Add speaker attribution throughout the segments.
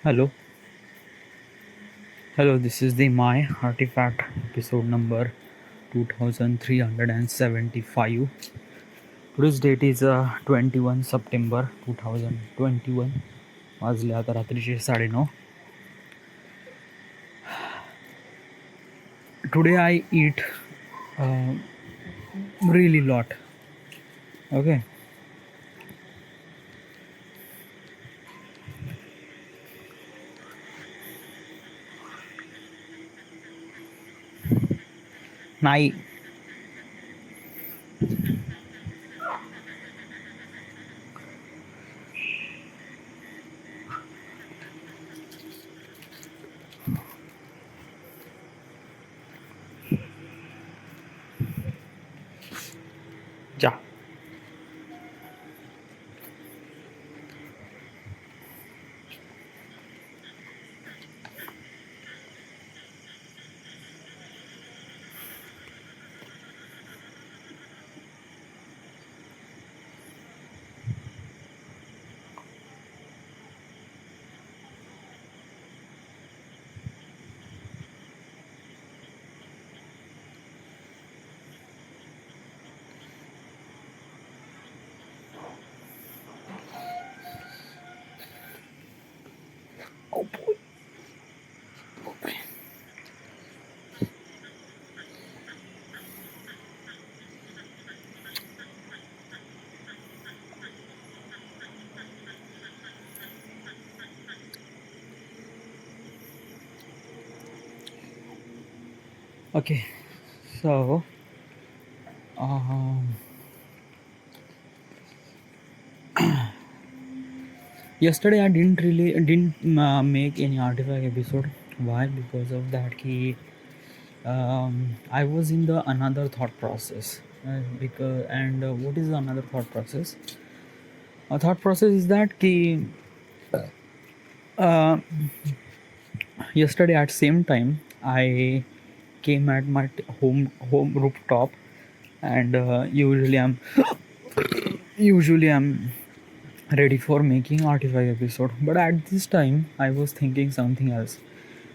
Speaker 1: Hello, this is the My Artifact episode number 2375. Today's date is 21 September 2021. वाजले आता रात्रीचे 9:30. Today I eat uh, really lot. Okay. नाही. जा. Oh boy. Okay, so um, yesterday I didn't make any artifact episode. Why? Because of that key. I was in the another thought process. What is another thought process? A thought process is that key. Uh, Yesterday at same time I came at my home rooftop, and usually I'm ready for making artifact episode, but at this time I was thinking something else.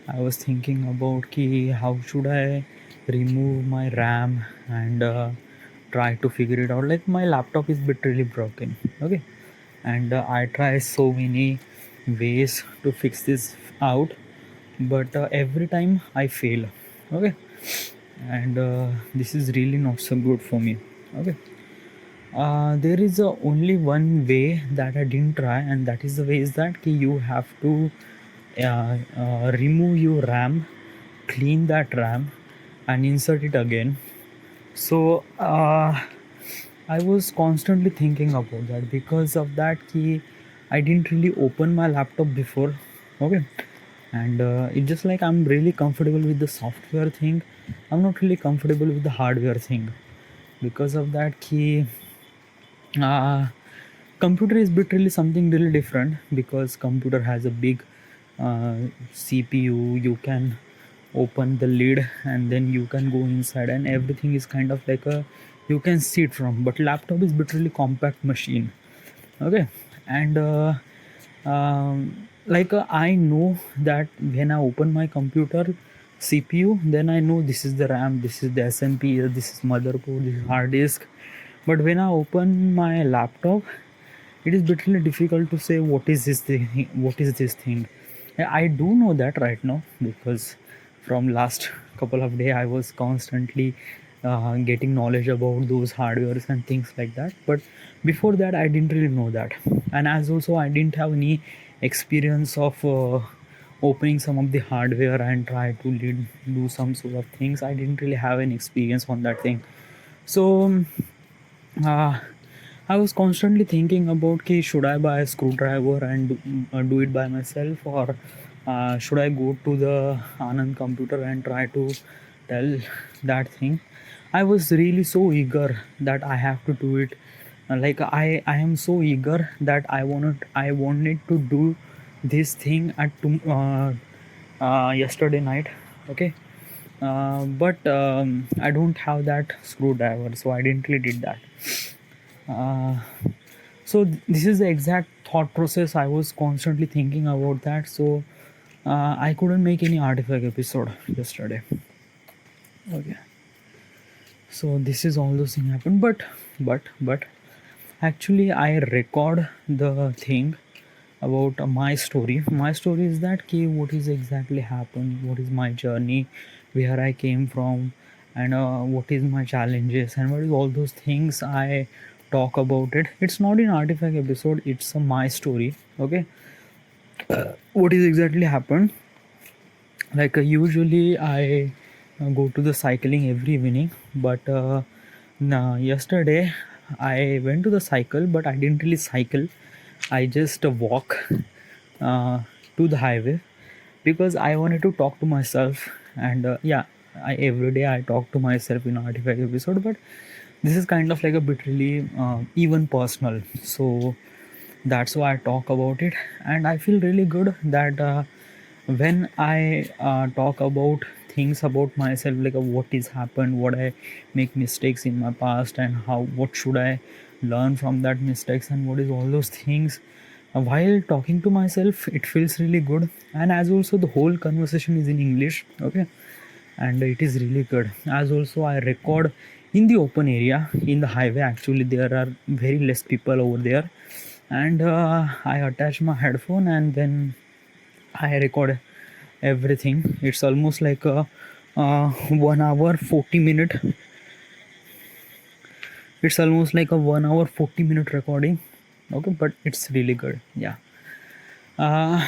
Speaker 1: I was thinking about how should I remove my RAM and try to figure it out. Like my laptop is literally broken, okay, and I try so many ways to fix this out, but every time I fail, okay, and this is really not so good for me, okay. There is only one way that I didn't try, and that is the way is that you have to remove your RAM, clean that RAM, and insert it again. So I was constantly thinking about that. Because of that I didn't really open my laptop before, okay, and it's just like I'm really comfortable with the software thing. I'm not really comfortable with the hardware thing. Because of that computer is literally something really different, because computer has a big CPU. You can open the lid and then you can go inside, and everything is kind of like a you can see it from. But laptop is literally compact machine, okay, and I know that when I open my computer CPU, then I know this is the RAM, this is the SMP, this is motherboard, this is hard disk. But when I open my laptop, it is literally difficult to say what is this thing. I do know that right now, because from last couple of days I was constantly getting knowledge about those hardwares and things like that. But before that I didn't really know that, and as also I didn't have any experience of opening some of the hardware and try to do some sort of things. I didn't really have any experience on that thing. So uh, I was constantly thinking about should I buy a screwdriver and do it by myself, or should I go to the Anand computer and try to tell that thing. I was really so eager that I have to do it. I am so eager that I wanted to do this thing at yesterday night, okay. But I don't have that screwdriver, so I didn't really did that. uh, So this is the exact thought process. I was constantly thinking about that. So I couldn't make any artifact episode yesterday. Okay. So this is all those things happened, but actually I record the thing about my story. My story is that what is exactly happened, what is my journey, where I came from, and what is my challenges, and what is all those things I talk about it. It's not an artifact episode, it's my story. Okay. What is exactly happened, like usually I go to the cycling every evening, but yesterday I went to the cycle, but I didn't really cycle. I just walk uh, to the highway because I wanted to talk to myself. And yeah, every day I talk to myself in artifact episode, but this is kind of like a bit really even personal. So that's why I talk about it, and I feel really good that when I talk about things about myself, like what is happened, what I make mistakes in my past, and how what should I learn from that mistakes, and what is all those things. While talking to myself, it feels really good, and as also the whole conversation is in English. Okay, and it is really good. As also I record in the open area in the highway. Actually, there are very less people over there, and I attach my headphone and then I record everything. It's almost like a 1 hour 40 minute. It's almost like a 1 hour 40 minute recording. Okay, but it's really good. Yeah. Uh,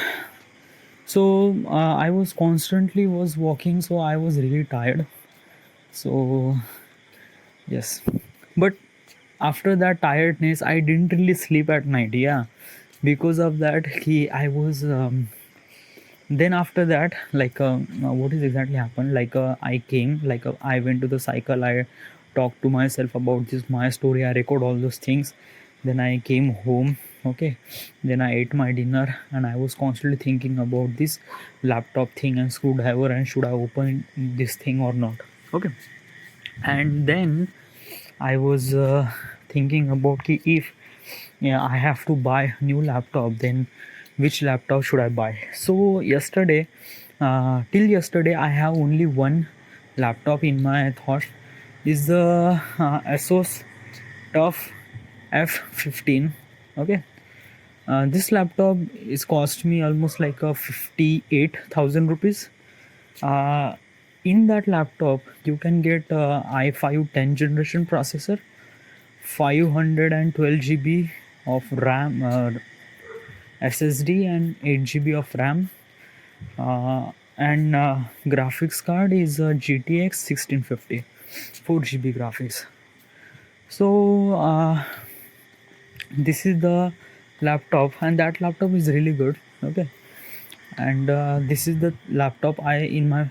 Speaker 1: so I was constantly was walking, so I was really tired. So yes, but after that tiredness, I didn't really sleep at night. Yeah, because of that, I was. Then after that, like what is exactly happened, like I came, like I went to the cycle, I talked to myself about this my story, I record all those things. Then I came home. Okay, then I ate my dinner, and I was constantly thinking about this laptop thing and screwdriver, and should I open this thing or not. Okay, and then I was thinking about if yeah, I have to buy new laptop, then which laptop should I buy. So yesterday, till yesterday, I have only one laptop in my thought. Is the Asus Tough F15. Okay, this laptop is cost me almost like a 58,000 rupees. uh, in that laptop you can get i5 10 generation processor, 512 GB of RAM, SSD, and 8 GB of RAM. And graphics card is a GTX 1650, 4 GB graphics. So this is the laptop, and that laptop is really good. Okay, and this is the laptop I in my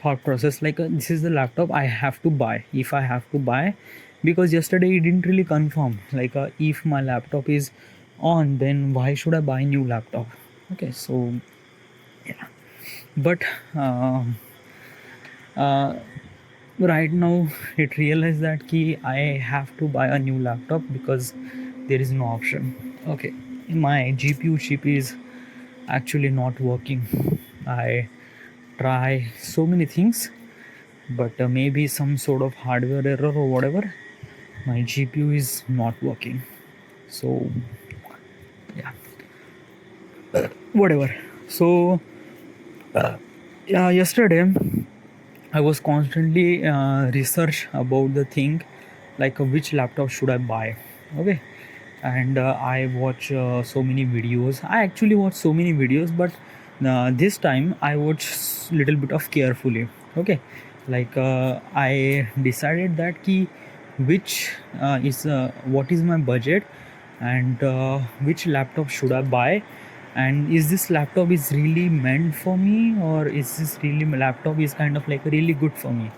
Speaker 1: thought process, like this is the laptop I have to buy if I have to buy, because yesterday it didn't really confirm, like if my laptop is on, then why should I buy new laptop. Okay, so yeah, but uh, right now it realized that I have to buy a new laptop because there is no option. Okay, my GPU chip is actually not working. I try so many things, but maybe some sort of hardware error or whatever, my GPU is not working. So yeah, whatever. So yeah, yesterday I was constantly research about the thing, like which laptop should I buy. Okay, and I watch so many videos. I actually watch so many videos, but this time I watch little bit of carefully. Okay, like I decided that key which is what is my budget, and which laptop should I buy, and is this laptop is really meant for me, or is this really my laptop is kind of like really good for me.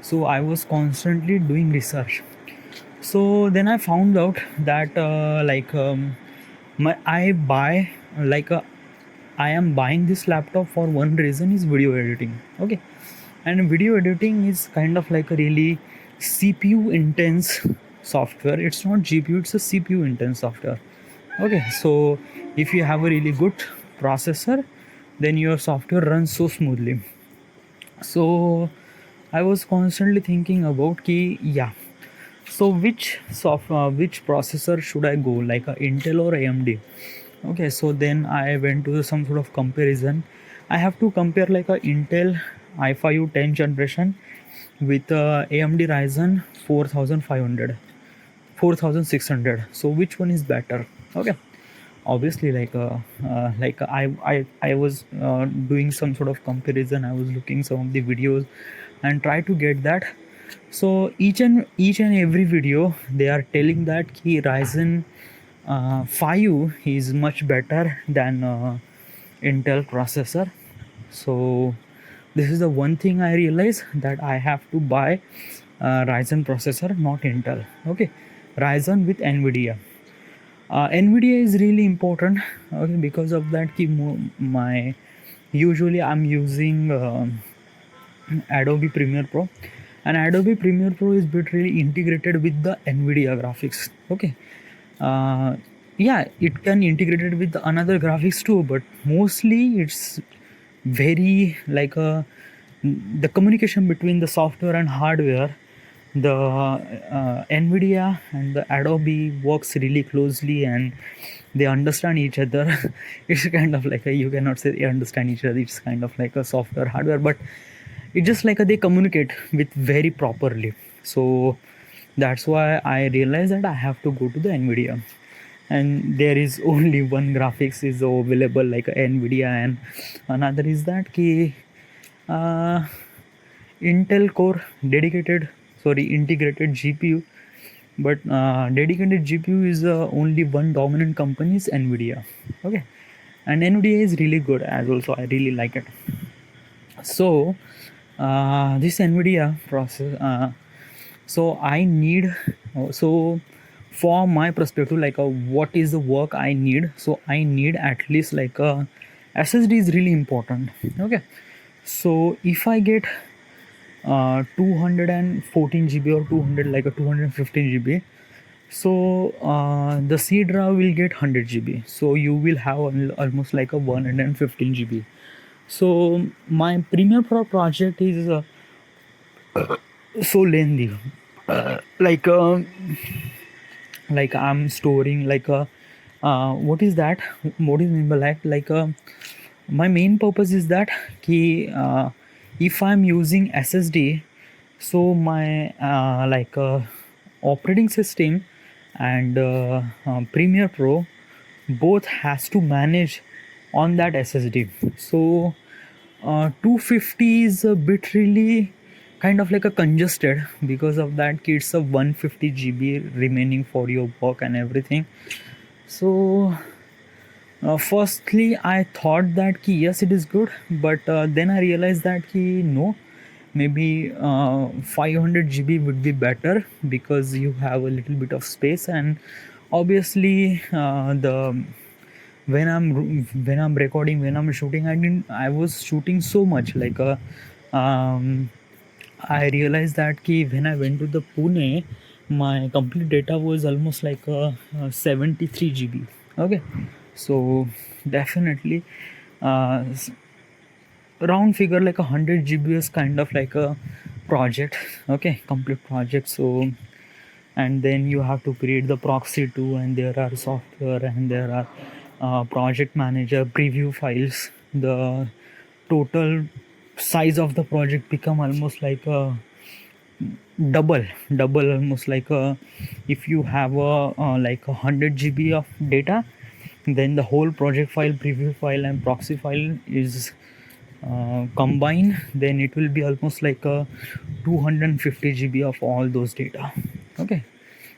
Speaker 1: So I was constantly doing research. So then I found out that I buy like I am buying this laptop for one reason, is video editing. Okay, and video editing is kind of like a really CPU intense software. It's not GPU, it's a CPU intense software. Okay, so if you have a really good processor, then your software runs so smoothly. So I was constantly thinking about key, yeah. So which processor should I go, like a Intel or AMD? Okay, so then I went to some sort of comparison. I have to compare like a Intel i5 10th generation with AMD Ryzen 4500, 4600. So which one is better? Okay, obviously I was doing some sort of comparison. I was looking some of the videos and try to get that. So each and every video they are telling that ki Ryzen 5 is much better than Intel processor. So this is the one thing I realized, that I have to buy Ryzen processor, not Intel. Okay, Ryzen with Nvidia. Nvidia is really important. Okay, because of that my usually I'm using Adobe Premiere Pro, and Adobe Premiere Pro is bit really integrated with the Nvidia graphics. Okay, uh, yeah, it can integrate it with another graphics too, but mostly it's very like a the communication between the software and hardware. The Nvidia and the Adobe works really closely, and they understand each other. It's kind of like a, you cannot say they understand each other, it's kind of like a software hardware, but it's just like a, they communicate with very properly. So that's why I realized that I have to go to the Nvidia, and there is only one graphics is available like a Nvidia, and another is that ki uh, Intel core dedicated, sorry, integrated GPU, but dedicated GPU is only one dominant company is Nvidia. Okay, and Nvidia is really good as also, I really like it. So this Nvidia process, so I need, so for my perspective, like what is the work I need, so I need at least like a SSD is really important. Okay, so if I get 214 GB or 200 like a 215 GB, so the C drive will get 100 GB, so you will have almost like a 115 GB. So my Premiere Pro project is so lengthy, like I'm storing like a what is that, what is mean by my main purpose is that ki if I'm using SSD, so my operating system and Premiere Pro both has to manage on that SSD. So 250 is a bit really kind of like a congested, because of that it's a 150 GB remaining for your work and everything. So firstly I thought that ki yes it is good, but then I realized that ki no, maybe 500 GB would be better, because you have a little bit of space, and obviously the when I'm recording, when I'm shooting, I was shooting so much like I realized that ki when I went to the Pune, my complete data was almost like 73 GB. Okay, so definitely uh, round figure like 100 GB is kind of like a project. Okay, complete project. So and then you have to create the proxy too, and there are software, and there are project manager preview files. The total size of the project become almost like a double almost like a, if you have a like 100 GB of data, then the whole project file, preview file and proxy file is combined, then it will be almost like a 250 GB of all those data. Okay,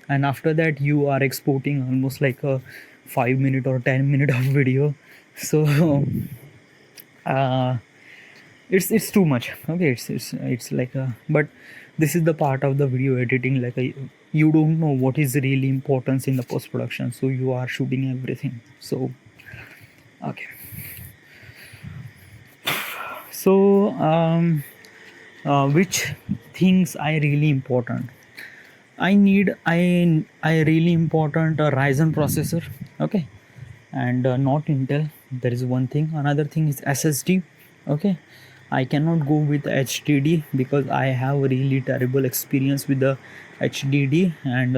Speaker 1: and after that you are exporting almost like a 5 minute or 10 minute of video. So uh, it's too much. Okay, it's like a, but this is the part of the video editing, like a, you don't know what is really importance in the post production, so you are shooting everything. So okay, so which things I really important, I need, I really important a Ryzen processor. Okay, and not Intel. There is one thing. Another thing is SSD. Okay, I cannot go with HDD because I have a really terrible experience with the HDD, and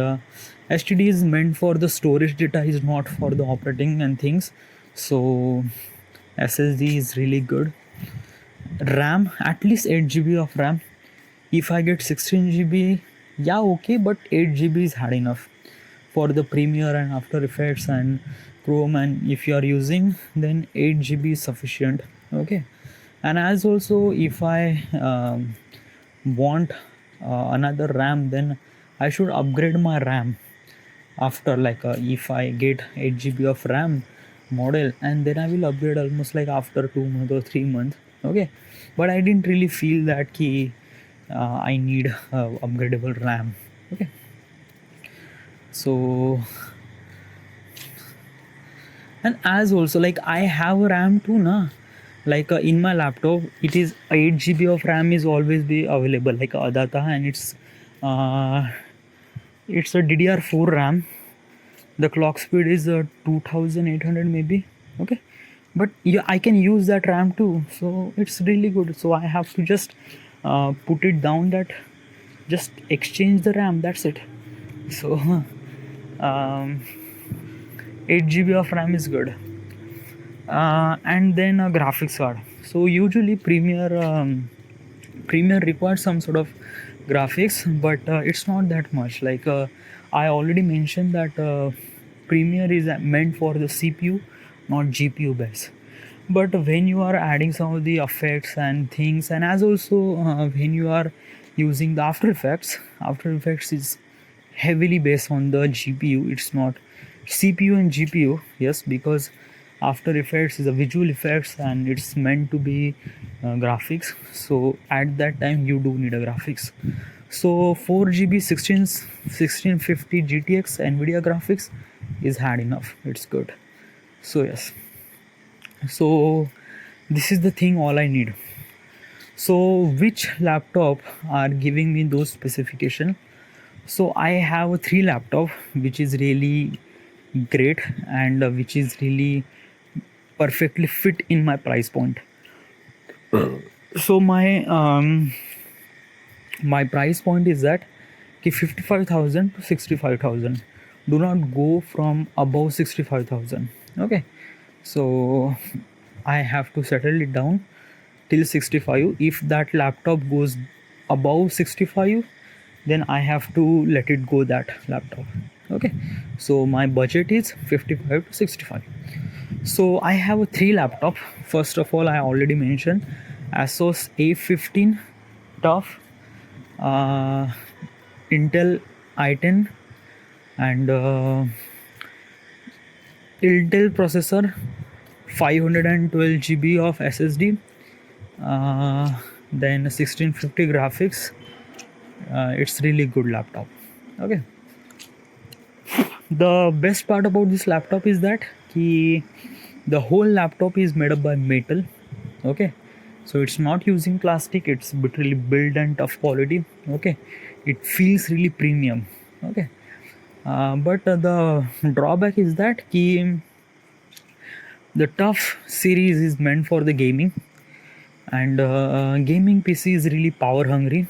Speaker 1: HDD is meant for the storage data, is not for the operating and things. So SSD is really good. RAM, at least 8 GB of RAM. If I get 16 GB, yeah, okay, but 8 GB is hard enough for the Premiere and After Effects and Chrome. And if you are using, then 8 GB is sufficient. Okay, and as also if I want another RAM, then I should upgrade my RAM after, like if I get 8 GB of RAM model, and then I will upgrade almost like after 2 months or 3 months. Okay, but I didn't really feel that key I need upgradable RAM. Okay, so, and as also like I have a RAM too na, like in my laptop it is 8 GB of RAM is always be available, like Adata, and it's a DDR4 RAM. The clock speed is 2800 maybe. Okay, but yeah, I can use that RAM too, so it's really good. So I have to just put it down, that just exchange the RAM, that's it. So um, 8 GB of RAM is good. And then a graphics card. So usually Premiere requires some sort of graphics, but it's not that much. Like I already mentioned that Premiere is meant for the CPU, not GPU base. But when you are adding some of the effects and things, and as also when you are using the After Effects is heavily based on the GPU. It's not CPU and GPU. Yes, because After Effects is a visual effects and it's meant to be graphics. So at that time you do need a graphics. So 4 GB 1650 GTX NVIDIA graphics is had enough. It's good. So yes. So this is the thing all I need. So which laptop are giving me those specification? So I have 3 laptop which is really great, and which is really perfectly fit in my price point. So my price point is that 55,000 to 65,000. Do not go from above 65,000. Okay, so I have to settle it down till 65. If that laptop goes above 65, then I have to let it go, that laptop. Okay, so my budget is 55 to 65. So I have a 3 laptop. First of all, I already mentioned Asus A15 tough, uh, Intel i10, and Intel processor, 512 GB of SSD, then 1650 graphics. It's really good laptop. Okay, the best part about this laptop is that the whole laptop is made up by metal. Okay, so it's not using plastic, it's literally built and tough quality. Okay, it feels really premium. Okay, but the drawback is that the tough series is meant for the gaming, and gaming PC is really power hungry,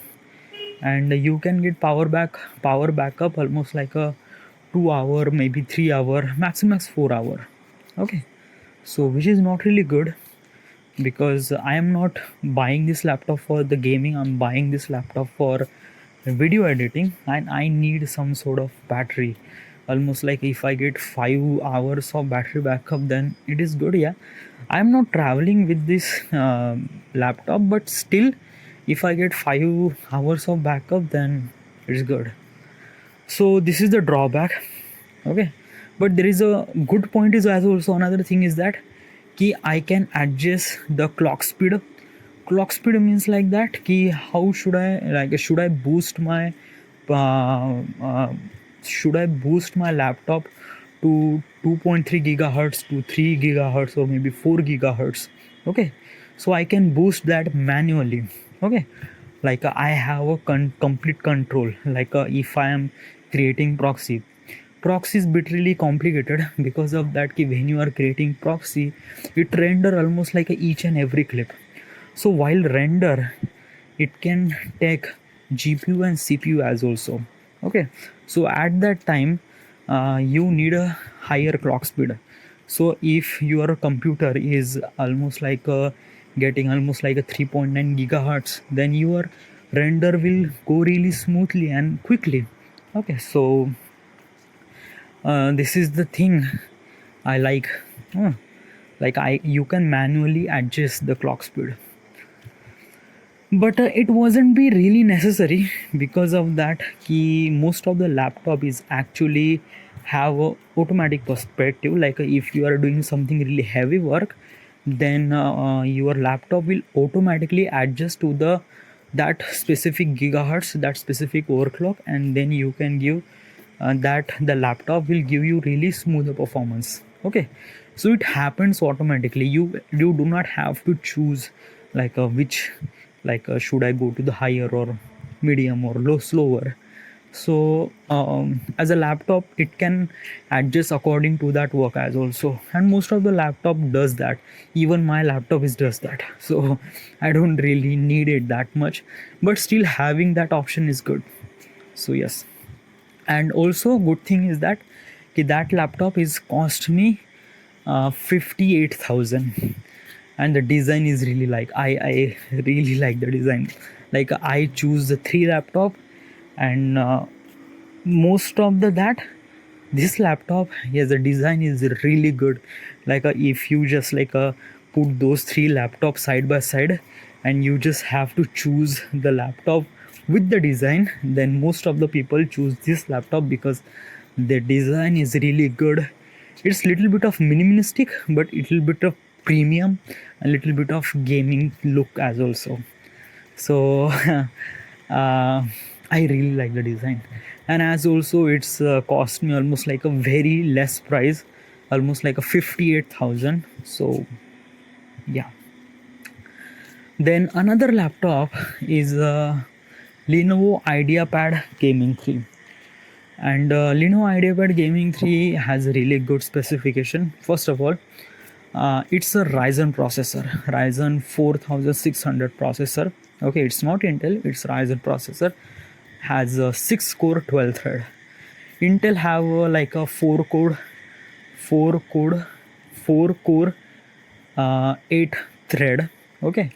Speaker 1: and you can get power backup almost like a 2 hour, maybe 3 hour, maximum 4 hour. Okay, so which is not really good, because I am not buying this laptop for the gaming, I'm buying this laptop for video editing, and I need some sort of battery. Almost like if I get 5 hours of battery backup, then it is good. Yeah, I'm not traveling with this laptop, but still, if I get 5 hours of backup, then it's good. So this is the drawback. Okay, but there is a good point is as also another thing is that I can adjust the clock speed. Clock speed means like that how should I, like, uh, uh, should I boost my laptop to 2.3 gigahertz to 3 gigahertz or maybe 4 gigahertz. Okay, so I can boost that manually. Okay, like I have a complete control, like if I am creating proxy is bit really complicated because of that ki when you are creating proxy, it render almost like each and every clip. So while render, it can take GPU and CPU as also. Okay, so at that time you need a higher clock speed. So if your computer is almost like getting almost like a 3.9 gigahertz, then your render will go really smoothly and quickly. Okay, so this is the thing I like. Like I you can manually adjust the clock speed, but it wasn't be really necessary because of that key. Most of the laptop is actually have a automatic perspective, like if you are doing something really heavy work, then your laptop will automatically adjust to the that specific gigahertz, that specific overclock, and then you can give that the laptop will give you really smoother performance. Okay, so it happens automatically. You do not have to choose like which, like should I go to the higher or medium or low slower. So as a laptop it can adjust according to that work as also, and most of the laptop does that. Even my laptop is does that, so I don't really need it that much, but still having that option is good. So yes, and also good thing is that that laptop is cost me 58,000, and the design is really like I really like the design. Like I choose the three laptop, and most of the that this laptop, yes, the design is really good. Like if you just like put those three laptops side by side and you just have to choose the laptop with the design, then most of the people choose this laptop because the design is really good. It's little bit of minimalistic, but little bit of premium, a little bit of gaming look as also. So I really like the design, and as also it's cost me almost like a very less price, almost like a 58,000. So yeah, then another laptop is Lenovo IdeaPad Gaming 3, and Lenovo IdeaPad Gaming 3 has a really good specification. First of all, it's a Ryzen processor, Ryzen 4600 processor. Okay, it's not Intel, it's Ryzen processor. Has a 6 core 12 thread. Intel have like a 4 core 8 thread. Okay,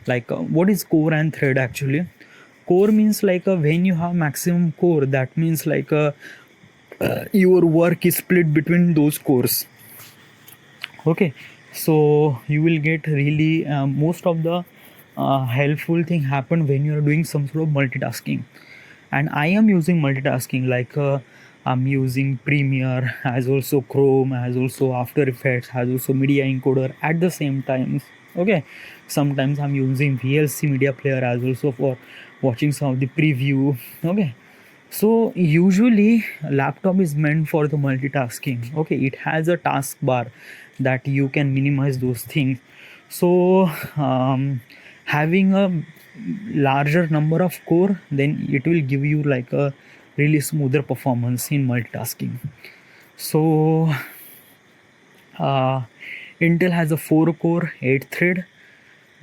Speaker 1: like what is core and thread actually? Core means like when you have maximum core, that means like your work is split between those cores. Okay, so you will get really most of the helpful thing happen when you are doing some sort of multitasking, and I am using multitasking, like I'm using Premiere as also Chrome, as also After Effects, as also media encoder at the same time. Okay, sometimes I'm using VLC media player as also for watching some of the preview. Okay, so usually laptop is meant for the multitasking. Okay, it has a taskbar that you can minimize those things. So having a larger number of core, then it will give you like a really smoother performance in multitasking. So uh, Intel has a 4 core 8 thread.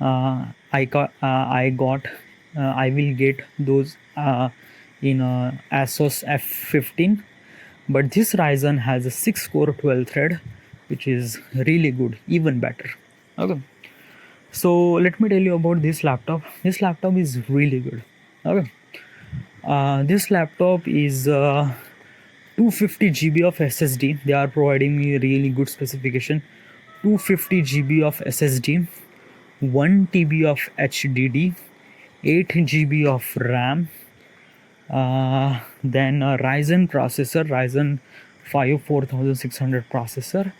Speaker 1: I will get those in Asus F15, but this Ryzen has a 6 core 12 thread, which is really good, even better. Okay, so let me tell you about this laptop. This laptop is really good. Okay, this laptop is 250 GB of SSD. They are providing me really good specification. 250 GB of SSD, 1 TB of HDD, 8 GB of RAM, then a Ryzen processor, Ryzen 5 4600 processor,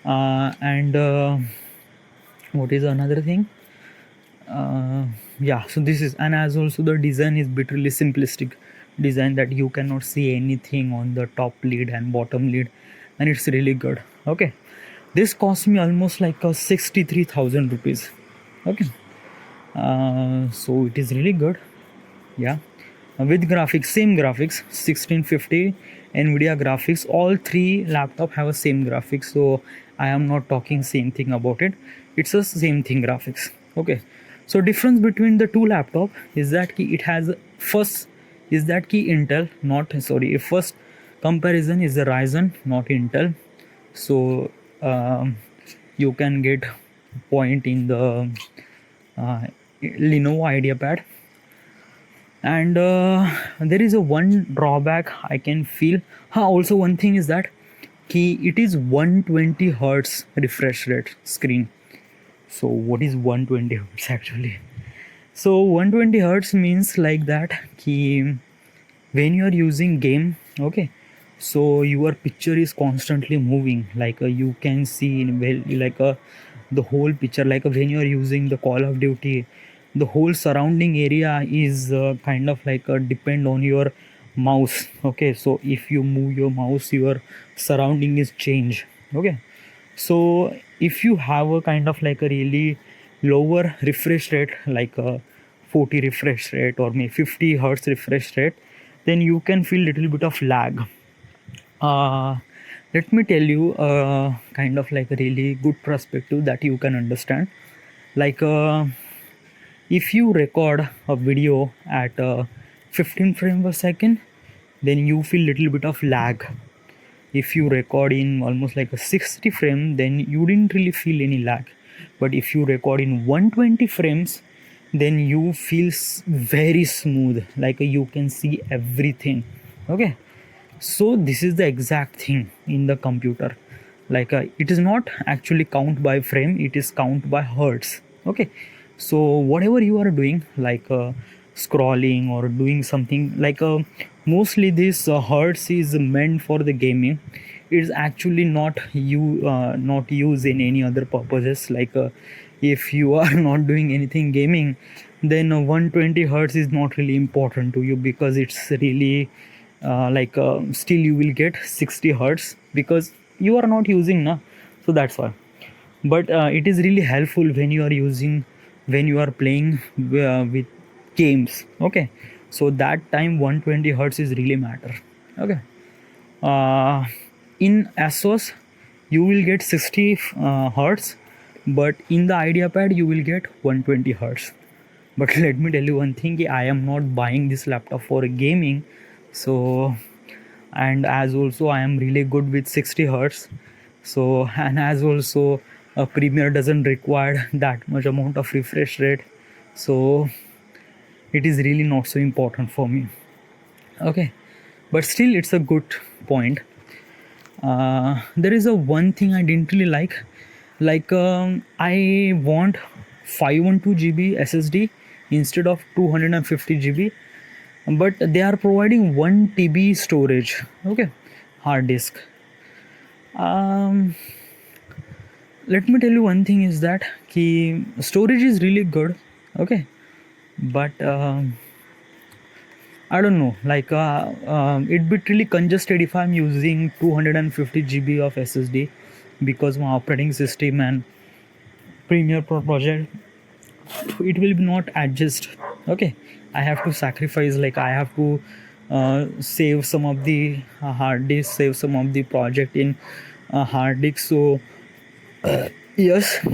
Speaker 1: and what is another thing? Yeah, so this is, and as also the design is literally simplistic design that you cannot see anything on the top lid and bottom lid, and it's really good. Okay, this cost me almost like a 63,000 rupees. Okay, so it is really good. Yeah, with graphics, same graphics, 1650 Nvidia graphics. All three laptop have a same graphics, so I am not talking same thing about it. It's a same thing graphics. Okay, so difference between the two laptop is that it has first is that Intel, not sorry, first comparison is the Ryzen, not Intel. So you can get point in the uh, Lenovo IdeaPad. And there is a one drawback I can feel. Also one thing is that it is 120 hertz refresh rate screen. So what is 120 hertz actually? So 120 hertz means like that when you are using game, okay, so your picture is constantly moving, like you can see in the whole picture, like when you are using the Call of Duty, the whole surrounding area is kind of like depend on your mouse. Okay, so if you move your mouse, your surrounding is change. Okay, so if you have a kind of like a really lower refresh rate, like a 40 refresh rate or maybe 50 hertz refresh rate, then you can feel little bit of lag. uh, Let me tell you kind of like a really good perspective that you can understand. Like if you record a video at 15 frame per second, then you feel little bit of lag. If you record in almost like a 60 frame, then you didn't really feel any lag. But if you record in 120 frames, then you feel very smooth, like you can see everything. Okay, so this is the exact thing in the computer. Like it is not actually count by frame, it is count by hertz. Okay, so whatever you are doing, like scrolling or doing something, like mostly this hertz is meant for the gaming. It's actually not not used in any other purposes. Like if you are not doing anything gaming, then 120 hertz is not really important to you, because it's really still you will get 60 hertz because you are not using na. So that's why. But it is really helpful when you are using, when you are playing with games. Okay, so that time 120 hertz is really matter. Okay, uh, in Asos you will get 60 hertz, but in the IdeaPad you will get 120 hertz. But let me tell you one thing, I am not buying this laptop for gaming. So, and as also I am really good with 60 hertz. So, and as also a Premiere doesn't require that much amount of refresh rate, so it is really not so important for me. Okay, but still it's a good point. There is a one thing I didn't really like I want 512 GB SSD instead of 250 GB, but they are providing 1 TB storage. Okay, hard disk. um, let me tell you one thing is that storage is really good. Okay, but I don't know, like it bit really congested if I'm using 250 GB of SSD, because my operating system and Premiere Pro project, it will not adjust. Okay, I have to sacrifice, like I have to save some of the hard disk, save some of the project in hard disk. So yes,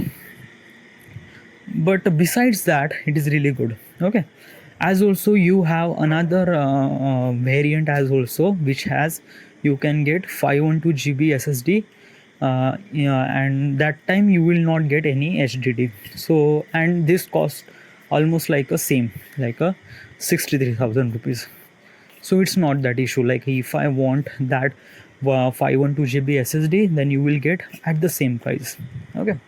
Speaker 1: but besides that it is really good. Okay, as also you have another variant as also, which has, you can get 512 GB SSD, yeah, and that time you will not get any HDD. So, and this cost almost like a same, like a 63,000 rupees. So it's not that issue. Like if I want that 512 GB SSD, then you will get at the same price. Okay,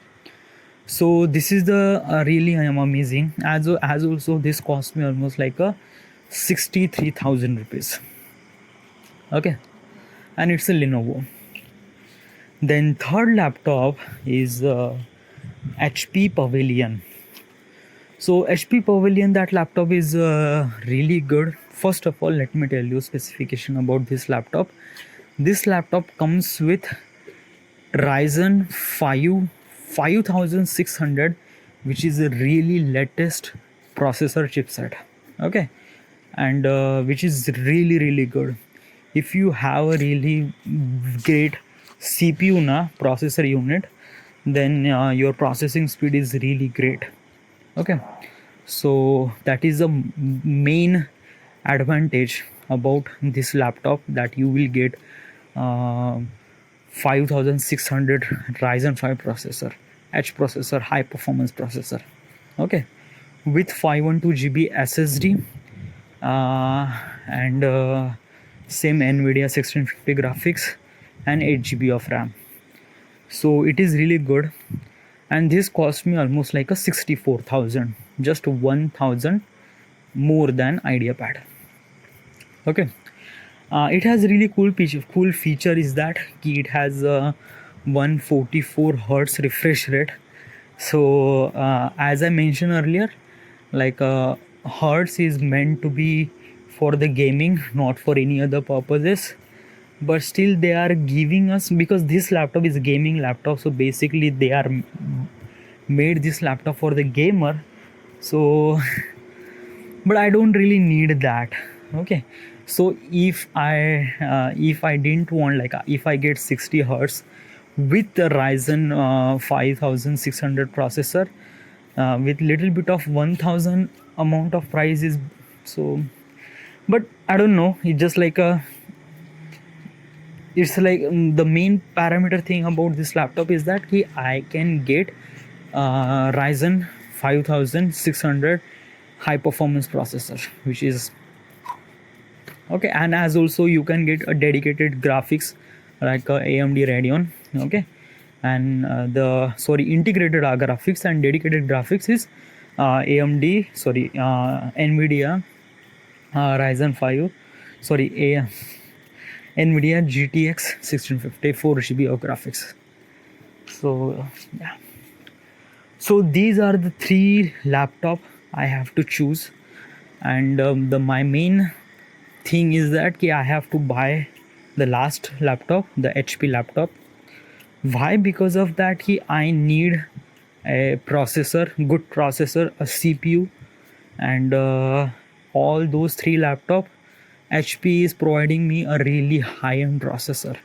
Speaker 1: so this is the really I am amazing. As also this cost me almost like a 63,000 rupees. Okay, and it's a Lenovo. Then third laptop is HP Pavilion. So HP Pavilion, that laptop is really good. First of all, let me tell you specification about this laptop. This laptop comes with Ryzen 5 5600, which is a really latest processor chipset. Okay, and which is really good. if you have a really great CPU na processor unit, then your processing speed is really great. Okay, so that is the main advantage about this laptop, that you will get 5600 Ryzen 5 processor, H processor, high performance processor. Okay, with 512 GB SSD, and same NVIDIA 1650 graphics and 8 GB of RAM. So it is really good, and this cost me almost like a 64,000, just 1,000 more than IdeaPad. Okay, it has really cool feature is that it has a 144 hertz refresh rate. So as I mentioned earlier, like hertz is meant to be for the gaming, not for any other purposes, but still they are giving us, because this laptop is a gaming laptop, so basically they are made this laptop for the gamer. So but I don't really need that. Okay, so if I didn't want, like if I get 60 hertz with the Ryzen 5600 processor, with little bit of 1000 amount of price is so, but I don't know, it's just like a, it's like the main parameter thing about this laptop is that I can get Ryzen 5600 high performance processor, which is okay. And as also you can get a dedicated graphics like AMD Radeon. Okay, and integrated graphics and dedicated graphics is NVIDIA Ryzen 5, NVIDIA GTX 1650 4 GB of graphics. So yeah, so these are the three laptop I have to choose, and my main thing is that I have to buy the last laptop, the HP laptop. Why? Because of that I need a processor, good processor, a CPU, and all those three laptop, HP is providing me a really high-end processor.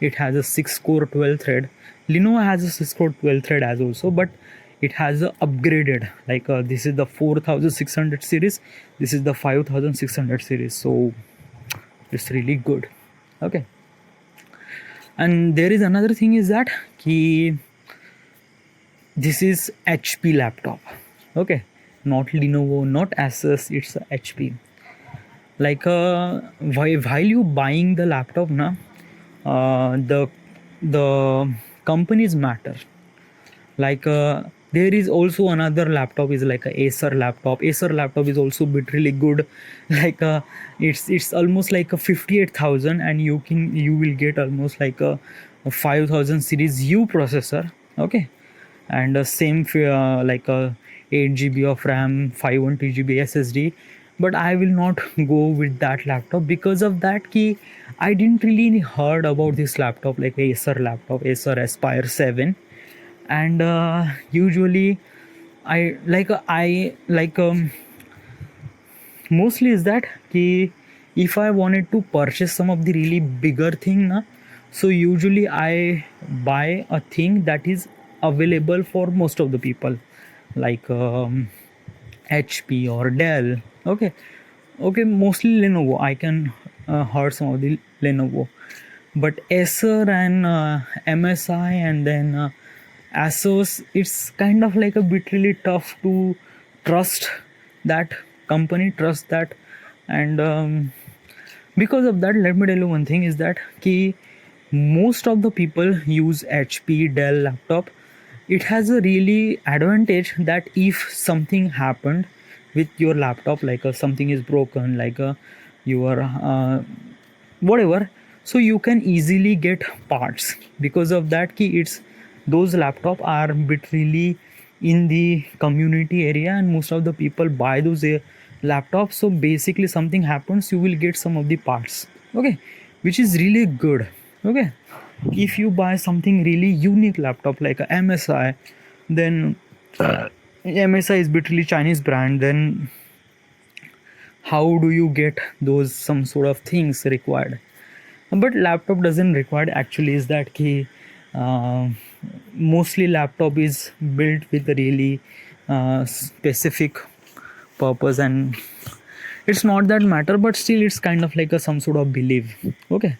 Speaker 1: It has a 6-core 12-thread. Lenovo has a 6-core 12-thread as also, but it has a upgraded, like this is the 4600 series, this is the 5600 series, so it's really good. Okay, and there is another thing is that this is HP laptop. Okay, not Lenovo, not Asus, it's a HP. Like while you buying the laptop na, the companies matter. Like there is also another laptop is like a Acer laptop. Acer laptop is also bit really good. Like it's almost like a 58,000, and you will get almost like a 5000 series U processor. Okay, and same like a 8 GB of RAM, 512 GB SSD. But I will not go with that laptop because of that I didn't really heard about this laptop, like Acer laptop, Acer Aspire 7. And usually I like mostly is that if I wanted to purchase some of the really bigger thing na, so usually I buy a thing that is available for most of the people, like HP or Dell. Okay, mostly Lenovo. I can heard some of the Lenovo, but Acer and MSI, and then Asus, it's kind of like a bit really tough to trust that company, trust that. And because of that, let me tell you one thing is that most of the people use HP, Dell laptop. It has a really advantage that if something happened with your laptop, like something is broken, like your whatever, so you can easily get parts. Because of that it's those laptop are bit really in the community area, and most of the people buy those laptops. So basically something happens, you will get some of the parts. Okay, which is really good. Okay, if you buy something really unique laptop like a MSI, then MSI is bit really Chinese brand, then how do you get those some sort of things required? but laptop doesn't require actually is that key. uh, Mostly laptop is built with a really specific purpose, and it's not that matter, but still it's kind of like a some sort of belief. Okay.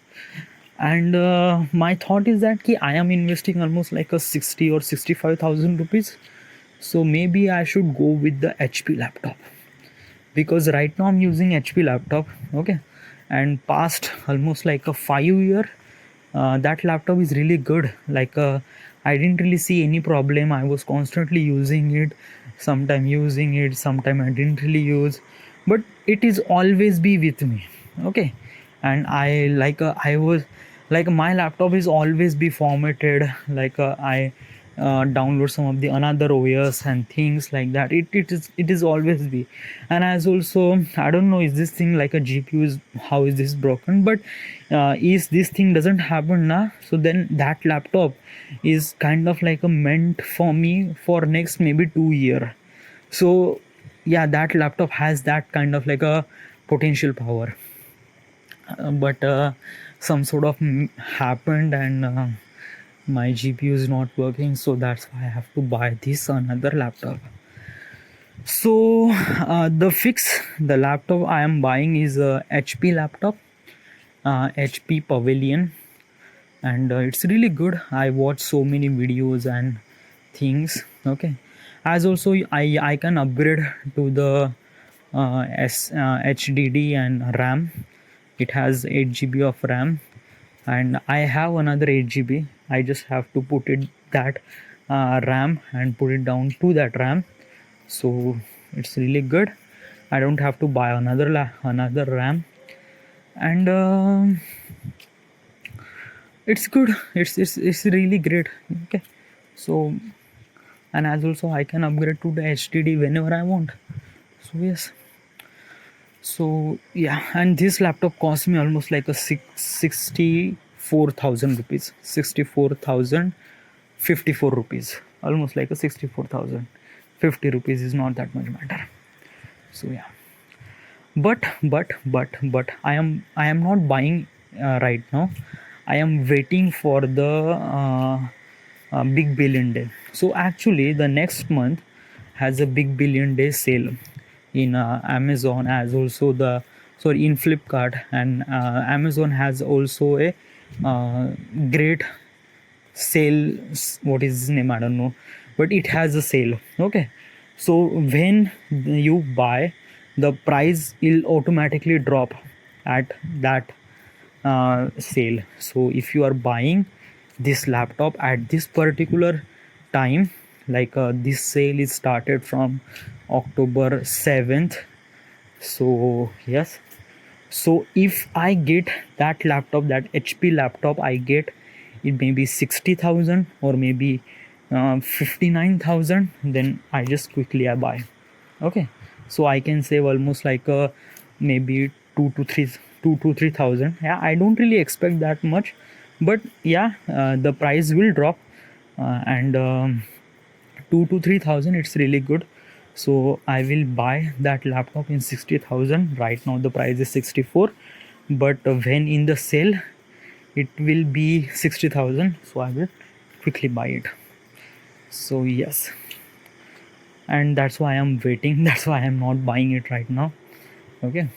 Speaker 1: And my thought is that ki I am investing almost like a 60 or 65,000 rupees, so maybe I should go with the HP laptop, because right now I'm using HP laptop. Okay. And past almost like a 5 year, that laptop is really good. Like I didn't really see any problem. I was constantly using it, sometime using it, sometime I didn't really use, but it is always be with me. Okay. And I was like my laptop is always be formatted. Like I download some of the another OS and things like that. It is always be. And as also, I don't know, is this thing like a GPU is, how is this broken, but is this thing doesn't happen now, so then that laptop is kind of like a meant for me for next maybe 2 year. So yeah, that laptop has that kind of like a potential power. But some sort of happened, and my GPU is not working, so that's why I have to buy this another laptop. So the laptop I am buying is a HP laptop, HP Pavilion, and it's really good. I watch so many videos and things. Okay. As also I can upgrade to the HDD and RAM. It has 8 GB of RAM, and I have another 8 GB. I just have to put it that RAM and put it down to that RAM, so it's really good. I don't have to buy another RAM. And it's good. It's really great. Okay. So, and as also I can upgrade to the HDD whenever I want. So yes. So yeah, and this laptop cost me almost like a 64,000 rupees, 64,054 rupees, almost like a 64,050 rupees is not that much matter. So yeah, but I am not buying right now. I am waiting for the big billion day. So actually the next month has a big billion day sale in Amazon, as also the sorry in Flipkart, and Amazon has also a uh, great sale. What is his name, I don't know, but it has a sale. Okay. So when you buy, the price will automatically drop at that sale. So if you are buying this laptop at this particular time, like this sale is started from October 7th. So yes, so if I get that laptop, that HP laptop, I get it maybe 60,000 or maybe 59,000, then I just quickly I buy. Okay. So I can save almost like maybe 2 to 3 yeah, I don't really expect that much, but yeah, the price will drop, and 2 to 3 thousand, it's really good. So I will buy that laptop in 60,000. Right now the price is 64, but when in the sale it will be 60,000, so I will quickly buy it. So yes, and that's why I'm waiting. That's why I'm not buying it right now. Okay.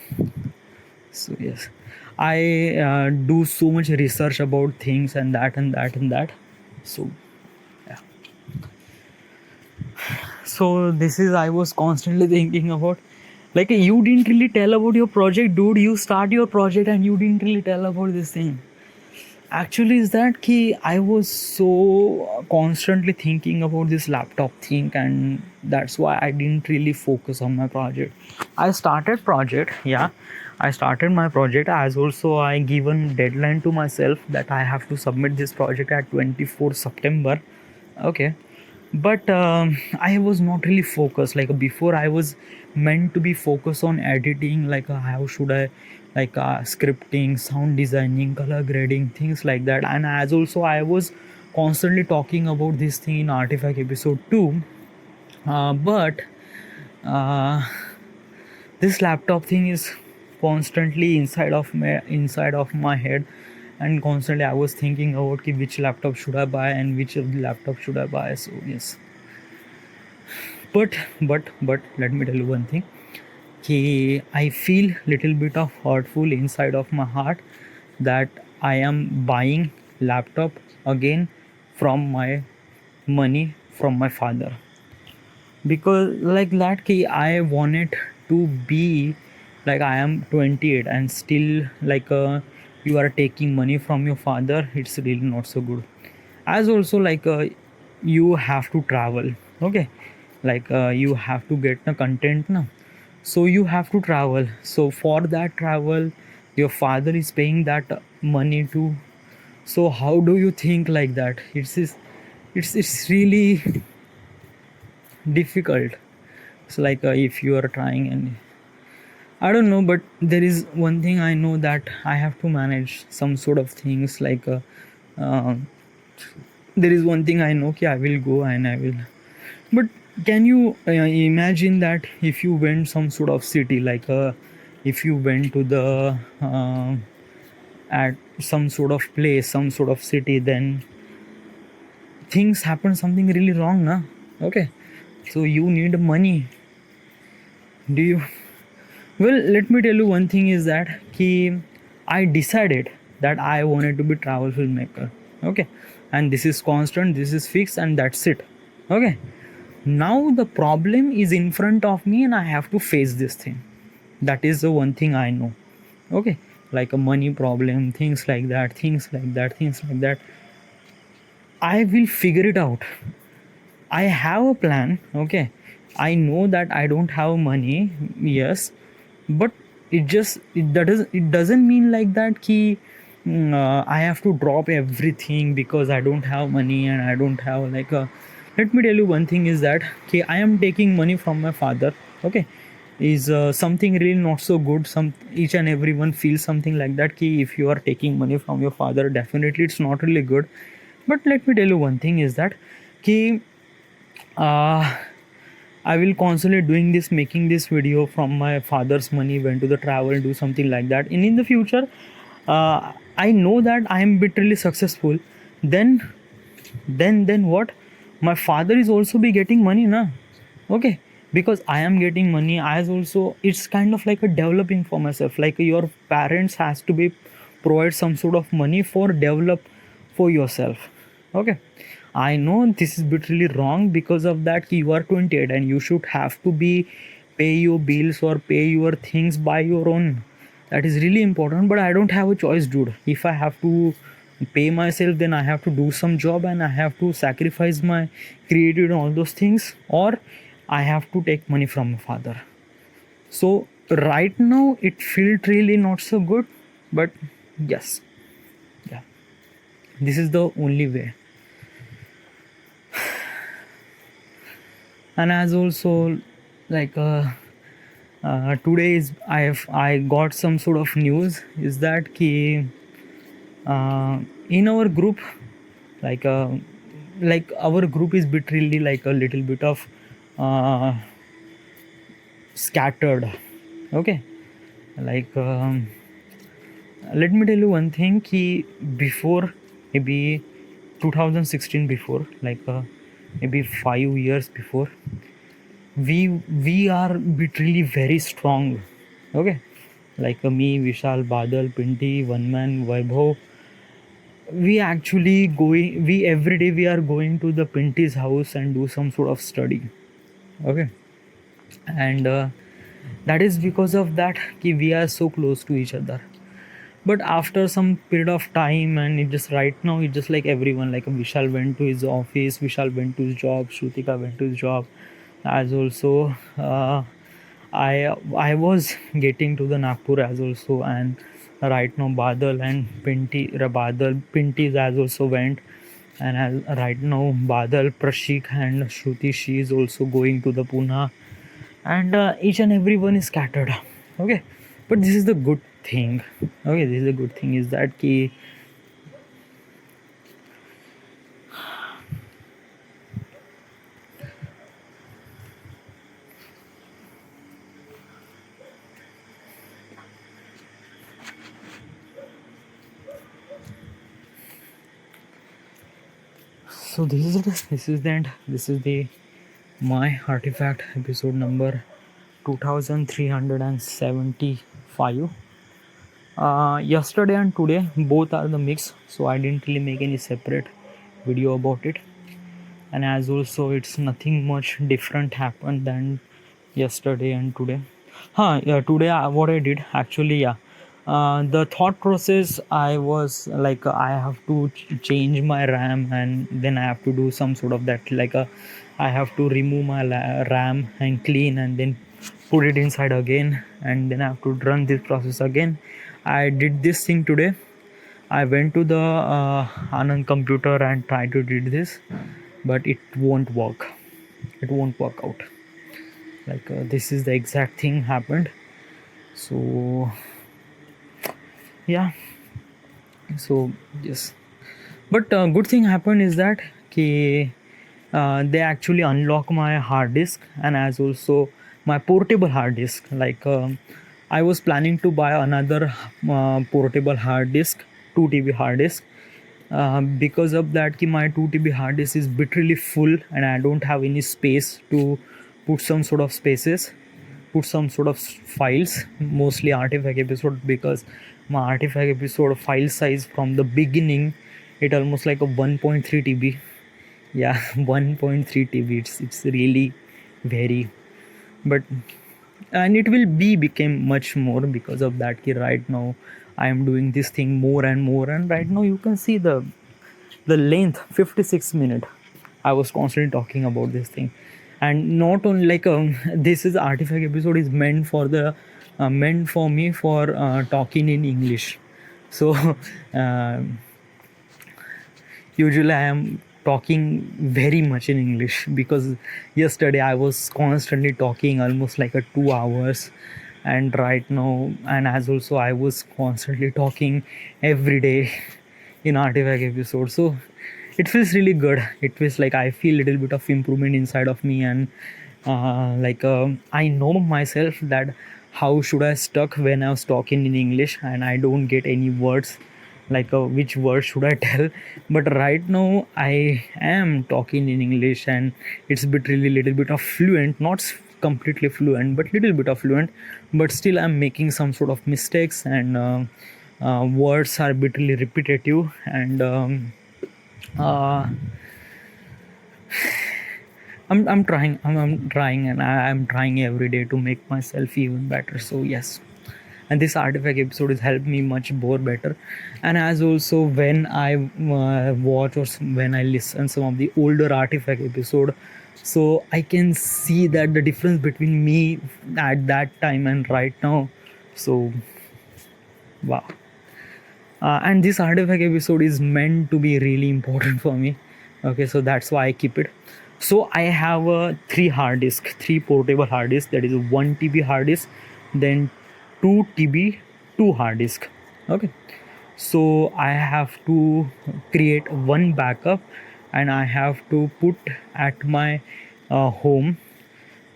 Speaker 1: So yes, I do so much research about things and that and that and that. So yeah. So this is, I was constantly thinking about, like, you didn't really tell about your project, dude. You start your project and you didn't really tell about this thing. Actually is that key, I was so constantly thinking about this laptop thing, and that's why I didn't really focus on my project. I started project, yeah, I started my project, as also I given deadline to myself that I have to submit this project at 24 September. Okay. But I was not really focused. Like before I was meant to be focused on editing, like how should I, like scripting, sound designing, color grading, things like that. And as also I was constantly talking about this thing in Artifact episode 2, but uh, this laptop thing is constantly inside of my head, and constantly I was thinking about ki which laptop should I buy and which of the laptop should I buy. So yes, but let me tell you one thing. I feel little bit of hurtful inside of my heart that I am buying laptop again from my money from my father, because like that I wanted to be like I am 28 and still like you are taking money from your father. It's really not so good. As also like you have to travel, okay, like you have to get the content now, so you have to travel. So for that travel your father is paying that money too. So how do you think like that? It's really difficult. It's like if you are trying, and I don't know, but there is one thing I know, that I have to manage some sort of things like uh, there is one thing I know, I will go and I will. But can you imagine that if you went some sort of city, like if you went to the at some sort of place, some sort of city, then things happen something really wrong, na? Okay, so you need money. Do you? Well, let me tell you one thing is that I decided that I wanted to be travel filmmaker. Okay, and this is constant, this is fixed, and that's it. Okay, now the problem is in front of me, and I have to face this thing. That is the one thing I know. Okay, like a money problem, things like that, things like that, things like that. I will figure it out. I have a plan. Okay, I know that I don't have money. Yes, but it doesn't mean like that ki I have to drop everything because I don't have money and I don't have like a. Let me tell you one thing is that I am taking money from my father. Okay, is something really not so good. Some each and everyone feels something like that ki if you are taking money from your father, definitely it's not really good. But let me tell you one thing is that ki uh, I will constantly doing this, making this video from my father's money, went to the travel, do something like that. And in the future, I know that I am literally successful. Then, then what? My father is also be getting money, na? Okay, because I am getting money. I is also. It's kind of like a developing for myself. Like your parents has to be provide some sort of money for develop for yourself. Okay, I know this is literally wrong. Because of that you are 28 and you should have to be pay your bills or pay your things by your own. That is really important, but I don't have a choice, dude. If I have to pay myself, then I have to do some job and I have to sacrifice my creativity and all those things, or I have to take money from my father. So right now it felt really not so good, but yes, yeah, this is the only way. And as also like today is I got some sort of news is that in our group, like our group is literally like a little bit of uh, scattered. Okay, like let me tell you one thing before maybe 2016, before like maybe 5 years before, we are literally very strong. Okay, like me, Vishal, Badal, Pinti, One Man, Vaibhav, we actually going, we every day we are going to the Pinti's house and do some sort of study. Okay, and that is because of that we are so close to each other. But after some period of time, and it just right now it's just like everyone, like Vishal went to his office, Vishal went to his job, Shrutika went to his job, as also I was getting to the Nagpur as also. And right now Badal and Pinti as also went. And as right now Badal, Prashik and Shruti, she is also going to the Pune. And each and everyone is scattered. Okay, but this is the good thing. Okay, this is the good thing is that So this is the end. This is the my artifact episode number 2375. Yesterday and today both are the mix, so I didn't really make any separate video about it. And as also it's nothing much different happened than yesterday and today. Yeah, today what I did actually, yeah, the thought process, I was like, I have to change my RAM, and then I have to do some sort of that, like I have to remove my RAM and clean and then put it inside again, and then I have to run this process again. I did this thing today. I went to the Anand computer and tried to do this, but it won't work. It won't work out. Like this is the exact thing happened. So yeah. So yes, but good thing happened is that they actually unlock my hard disk, and as also my portable hard disk. Like I was planning to buy another portable hard disk, 2 TB hard disk. Because of that, my 2 TB hard disk is literally full, and I don't have any space to put some sort of spaces, put some sort of files, mostly artifact episode, because my artifact episode file size from the beginning, it almost like a 1.3 TB. Yeah, 1.3 TB. It's really very, but and it will became much more because of that. Right now I am doing this thing more and more, and right now you can see the length 56 minutes. I was constantly talking about this thing, and not only like this is artifact episode is meant for the meant for me for talking in English. So uh, usually I am talking very much in English, because yesterday I was constantly talking almost like a 2 hours, and right now, and as also I was constantly talking every day in artifact episode. So it feels really good. It feels like I feel a little bit of improvement inside of me, and I know myself that how should I stuck when I was talking in English and I don't get any words, like which word should I tell. But right now I am talking in English, and it's bit really little bit of fluent, not completely fluent, but little bit of fluent, but still I'm making some sort of mistakes, and words are bit really repetitive, and uh, I'm trying. I'm trying, and I'm trying every day to make myself even better. So yes, and this artifact episode has helped me much more better. And as also when I watch or when I listen some of the older artifact episode, so I can see that the difference between me at that time and right now. So wow. And this artifact episode is meant to be really important for me. Okay, so that's why I keep it. So I have three portable hard disk, that is 1 TB hard disk, then 2 TB, two hard disk. Okay, so I have to create one backup, and I have to put at my home.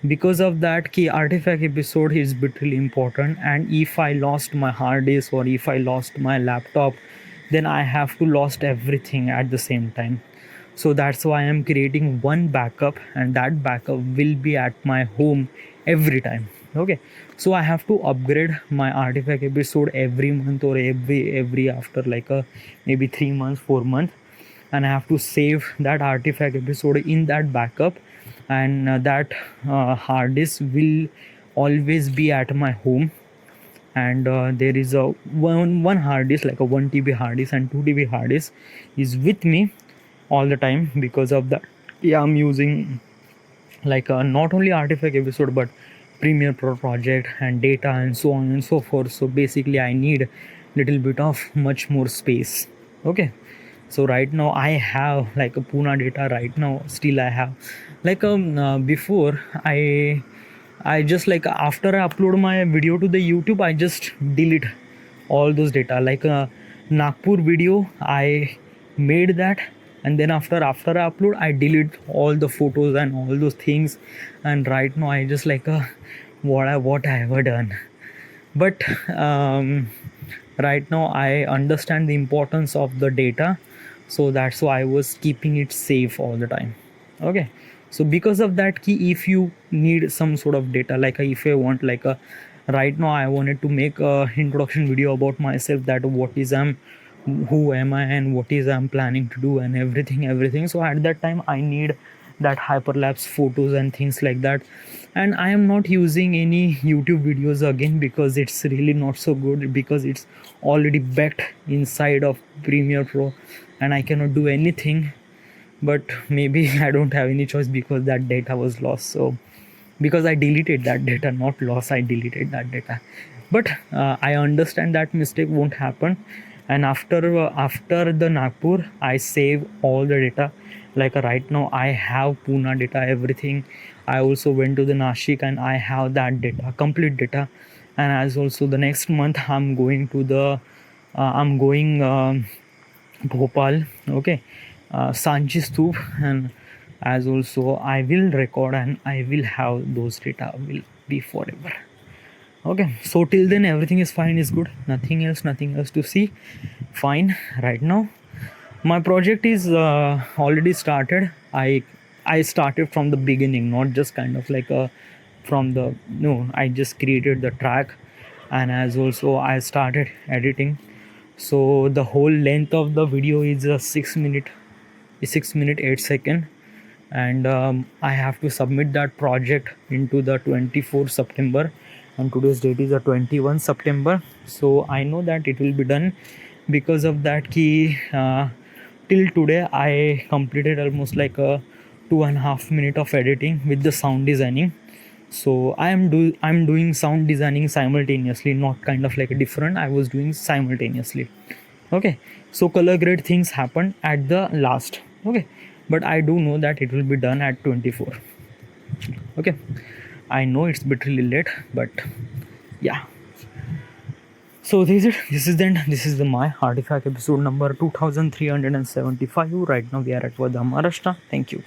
Speaker 1: Because of that, key artifact episode is literally important, and if I lost my hard disk or if I lost my laptop, then I have to lost everything at the same time. So that's why I'm creating one backup, and that backup will be at my home every time. Okay, so I have to upgrade my artifact episode every month, or every after like a maybe 3 months, 4 months, and I have to save that artifact episode in that backup, and that hard disk will always be at my home. And there is a one hard disk, like a 1 TB hard disk and 2 TB hard disk is with me all the time. Because of that, yeah, I'm using like not only artifact episode, but Premiere Pro project and data and so on and so forth. So basically I need little bit of much more space. Okay, so right now I have like a Pune data. Right now still I have like before I just like after I upload my video to the YouTube, I just delete all those data. Like Nagpur video, I made that, and then after I upload, I delete all the photos and all those things. And right now I just like what I ever done. But right now I understand the importance of the data. so that's why I was keeping it safe all the time. Okay, so because of that key, if you need some sort of data, like if I want like a, right now I wanted to make a introduction video about myself, that what is I'm, who am I, and what is I'm planning to do, and everything. So at that time I need that hyperlapse photos and things like that. And I am not using any YouTube videos again, because it's really not so good, because it's already backed inside of Premiere Pro and I cannot do anything. But maybe I don't have any choice, because that data was lost. So because I deleted that data, not lost, I deleted that data. But I understand that mistake won't happen. And after the Nagpur, I save all the data. Like right now I have Pune data, everything. I also went to the Nashik and I have that data, complete data. And as also the next month I'm going to the I'm going Bhopal, okay, Sanchi Stoop, and as also I will record and I will have those data will be forever. Okay, so till then everything is fine, is good, nothing else to see. Fine, right now my project is already started. I started from the beginning, not just kind of like a from the, no, I just created the track, and as also I started editing. So the whole length of the video is a 6 minute 8 second. And I have to submit that project into the 24th September, and today's date is the 21st September. So I know that it will be done. Because of that key, till today I completed almost like a 2.5 minute of editing with the sound designing. So I'm doing sound designing simultaneously, not kind of like a different, I was doing simultaneously. Okay, so color grade things happen at the last. Okay, but I do know that it will be done at 24. Okay, I know it's a bit really late, but yeah. So this is the my artifact episode number 2375. Right now we are at Vardha, Maharashtra. Thank you.